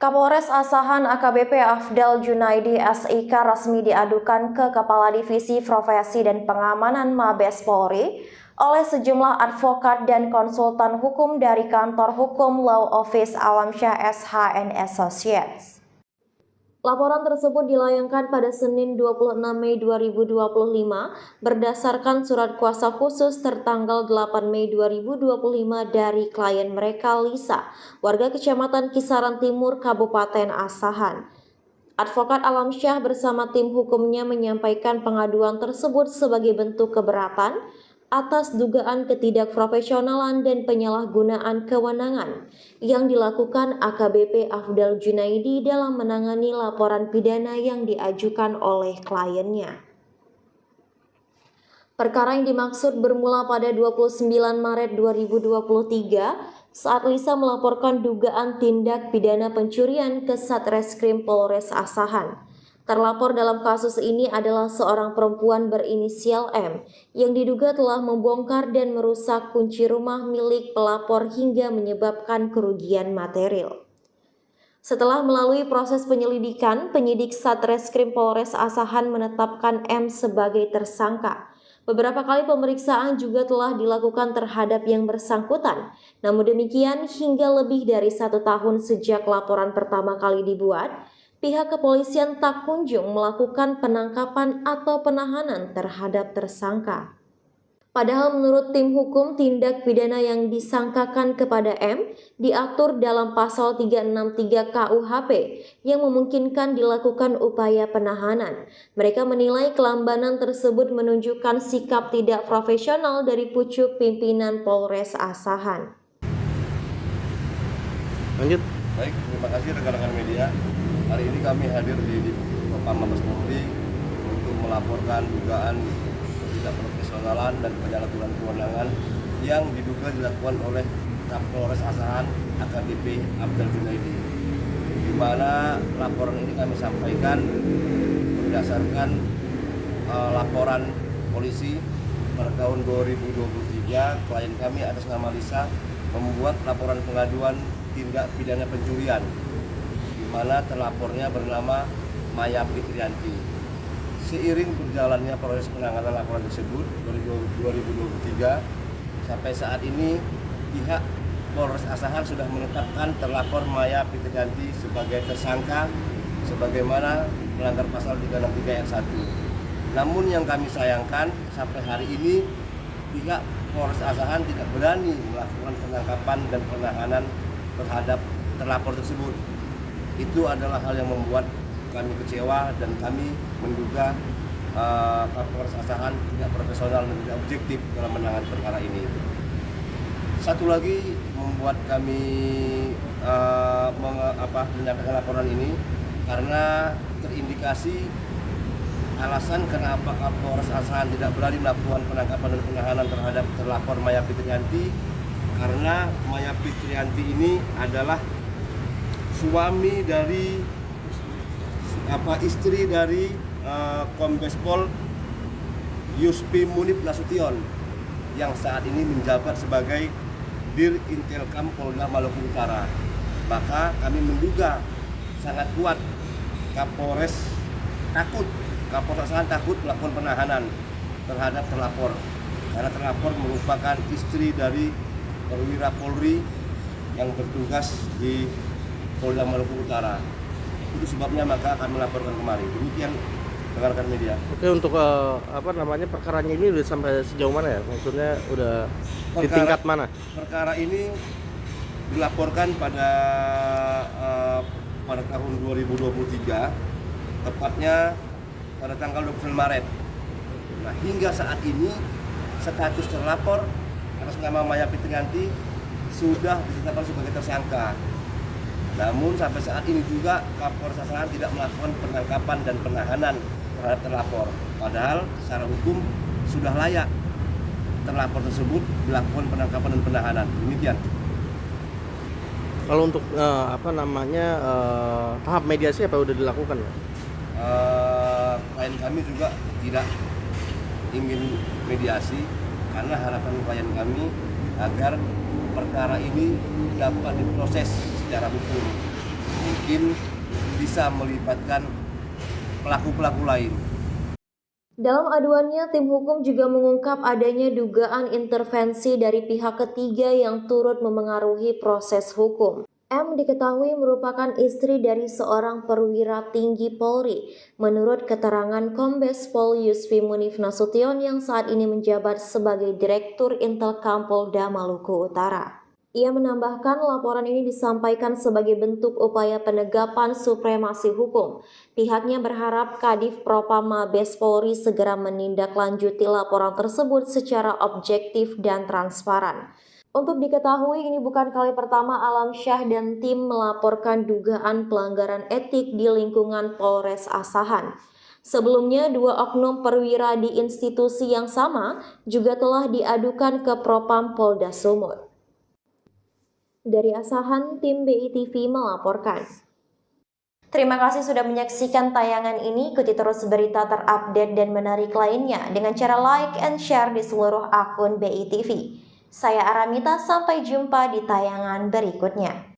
Kapolres Asahan AKBP Afdal Junaidi SIK resmi diadukan ke Kepala Divisi Profesi dan Pengamanan Mabes Polri oleh sejumlah advokat dan konsultan hukum dari Kantor Hukum Law Office Alamsyah SH and Associates. Laporan tersebut dilayangkan pada Senin 26 Mei 2025 berdasarkan surat kuasa khusus tertanggal 8 Mei 2025 dari klien mereka Lisa, warga Kecamatan Kisaran Timur, Kabupaten Asahan. Advokat Alamsyah bersama tim hukumnya menyampaikan pengaduan tersebut sebagai bentuk keberatan atas dugaan ketidakprofesionalan dan penyalahgunaan kewenangan yang dilakukan AKBP Afdal Junaidi dalam menangani laporan pidana yang diajukan oleh kliennya. Perkara yang dimaksud bermula pada 29 Maret 2023 saat Lisa melaporkan dugaan tindak pidana pencurian ke Satreskrim Polres Asahan. Terlapor dalam kasus ini adalah seorang perempuan berinisial M yang diduga telah membongkar dan merusak kunci rumah milik pelapor hingga menyebabkan kerugian material. Setelah melalui proses penyelidikan, penyidik Satreskrim Polres Asahan menetapkan M sebagai tersangka. Beberapa kali pemeriksaan juga telah dilakukan terhadap yang bersangkutan. Namun demikian, hingga lebih dari 1 tahun sejak laporan pertama kali dibuat, pihak kepolisian tak kunjung melakukan penangkapan atau penahanan terhadap tersangka. Padahal menurut tim hukum, tindak pidana yang disangkakan kepada M diatur dalam pasal 363 KUHP yang memungkinkan dilakukan upaya penahanan. Mereka menilai kelambanan tersebut menunjukkan sikap tidak profesional dari pucuk pimpinan Polres Asahan. Lanjut. Baik, terima kasih rekan-rekan media. Hari ini kami hadir di Propam Mabes Polri untuk melaporkan dugaan ketidakprofesionalan dan penyalahgunaan kewenangan yang diduga dilakukan oleh Kapolres Asahan AKBP Afdal Junaidi. Di mana laporan ini kami sampaikan berdasarkan laporan polisi pada tahun 2023, klien kami atas nama Lisa membuat laporan pengaduan tindak pidana pencurian, di mana terlapornya bernama Maya Fitrianti. Seiring berjalannya proses penanganan laporan tersebut 2023 sampai saat ini, pihak Polres Asahan sudah menetapkan terlapor Maya Fitrianti sebagai tersangka sebagaimana melanggar pasal 363 ayat 1. Namun yang kami sayangkan, sampai hari ini pihak Polres Asahan tidak berani melakukan penangkapan dan penahanan terhadap terlapor tersebut. Itu adalah hal yang membuat kami kecewa dan kami menduga Kapolres Asahan tidak profesional dan tidak objektif dalam menangani perkara ini. Satu lagi membuat kami menyampaikan laporan ini karena terindikasi alasan kenapa Kapolres Asahan tidak berani melakukan penangkapan dan penahanan terhadap terlapor Maya Fitrianti, karena Maya Fitrianti ini adalah suami dari istri dari Kombes Pol Yuspi Munib Nasution yang saat ini menjabat sebagai Dir Intelkam Polda Maluku Utara. Maka kami menduga sangat kuat Kapolres Asahan takut melakukan penahanan terhadap terlapor, karena terlapor merupakan istri dari perwira Polri yang bertugas di Polda Maluku Utara. Itu sebabnya maka kami laporkan kemari. Demikian rekan-rekan media. Oke, untuk perkaranya ini udah sampai sejauh mana ya? Maksudnya udah di tingkat mana? Perkara ini dilaporkan pada tahun 2023, tepatnya pada tanggal 29 Maret. Nah, hingga saat ini status terlapor atas nama Maya Fitrianti sudah ditetapkan sebagai tersangka. Namun sampai saat ini juga Kapolres Asahan tidak melakukan penangkapan dan penahanan terhadap terlapor. Padahal secara hukum sudah layak terlapor tersebut dilakukan penangkapan dan penahanan. Demikian. Kalau untuk tahap mediasi apa udah dilakukan? Klien kami juga tidak ingin mediasi karena harapan klien kami agar perkara ini dapat diproses secara hukum. mungkin bisa melibatkan pelaku-pelaku lain. Dalam aduannya, tim hukum juga mengungkap adanya dugaan intervensi dari pihak ketiga yang turut memengaruhi proses hukum. M diketahui merupakan istri dari seorang perwira tinggi Polri. Menurut keterangan Kombes Pol Yusfi Munif Nasution yang saat ini menjabat sebagai Direktur Intelkam Polda Maluku Utara. Ia menambahkan laporan ini disampaikan sebagai bentuk upaya penegakan supremasi hukum. Pihaknya berharap Kadif Propam Mabes Polri segera menindaklanjuti laporan tersebut secara objektif dan transparan. Untuk diketahui, ini bukan kali pertama Alam Syah dan tim melaporkan dugaan pelanggaran etik di lingkungan Polres Asahan. Sebelumnya, 2 oknum perwira di institusi yang sama juga telah diadukan ke Propam Polda Sumut. Dari Asahan, tim BITV melaporkan. Terima kasih sudah menyaksikan tayangan ini. Ikuti terus berita terupdate dan menarik lainnya dengan cara like and share di seluruh akun BITV. Saya Aramita, sampai jumpa di tayangan berikutnya.